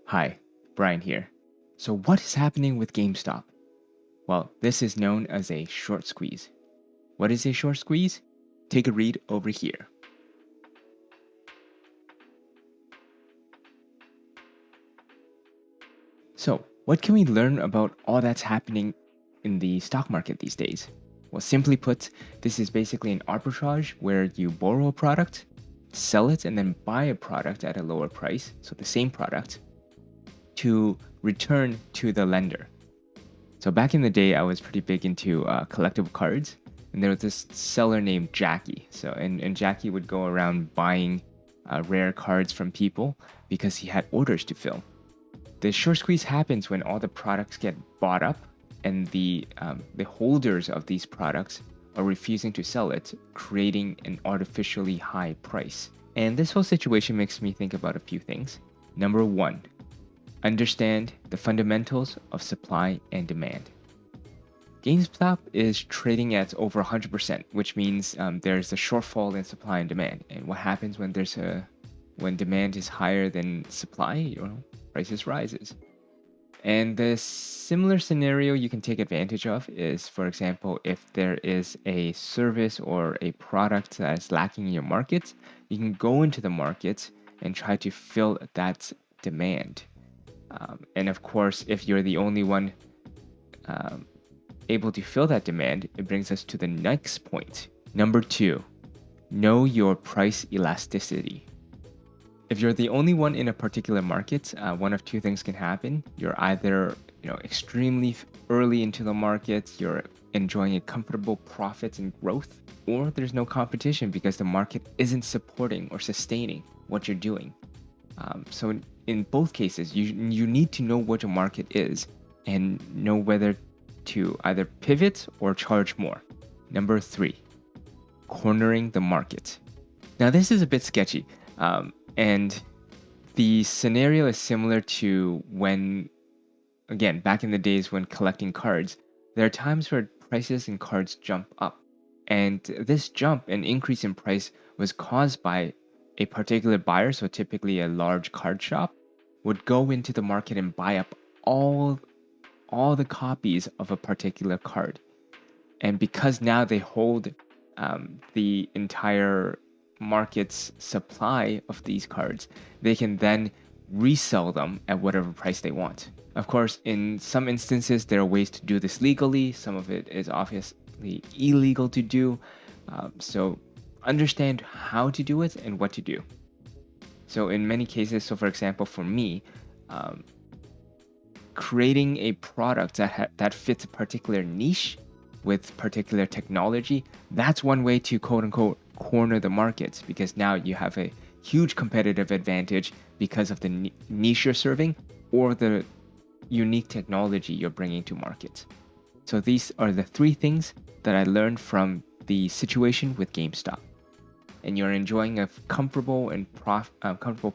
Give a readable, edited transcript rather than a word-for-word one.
Hi, Brian here. So, what is happening with GameStop? Well, this is known as a short squeeze. What is a short squeeze? Take a read over here. So, what can we learn about all that's happening in the stock market these days? Well, simply put, this is basically an arbitrage where you borrow a product, sell it, and then buy a product at a lower price, so the same product, to return to the lender. So back in the day, I was pretty big into collectible cards, and there was this seller named Jackie. And Jackie would go around buying rare cards from people because he had orders to fill. The short squeeze happens when all the products get bought up, and the holders of these products are refusing to sell it, creating an artificially high price. And this whole situation makes me think about a few things. Number one, understand the fundamentals of supply and demand. GameStop is trading at over 100%, which means there's a shortfall in supply and demand. And what happens when when demand is higher than supply? Prices rises. And the similar scenario you can take advantage of is, for example, if there is a service or a product that is lacking in your market, you can go into the market and try to fill that demand. And of course, if you're the only one able to fill that demand, it brings us to the next point. Number two, know your price elasticity. If you're the only one in a particular market, one of two things can happen. You're either extremely early into the market, you're enjoying a comfortable profit and growth, or there's no competition because the market isn't supporting or sustaining what you're doing. So in both cases, you need to know what your market is and know whether to either pivot or charge more. Number three, cornering the market. Now this is a bit sketchy, and the scenario is similar to when, again, back in the days when collecting cards, there are times where prices in cards jump up. And this jump and increase in price was caused by a particular buyer, so typically a large card shop, would go into the market and buy up all the copies of a particular card. And because now they hold the entire market's supply of these cards, they can then resell them at whatever price they want. Of course, in some instances, there are ways to do this legally. Some of it is obviously illegal to do. So understand how to do it and what to do. So in many cases, so for example, for me, creating a product that fits a particular niche with particular technology, that's one way to quote unquote corner the market, because now you have a huge competitive advantage because of the niche you're serving or the unique technology you're bringing to market. So these are the three things that I learned from the situation with GameStop. And you're enjoying a comfortable and comfortable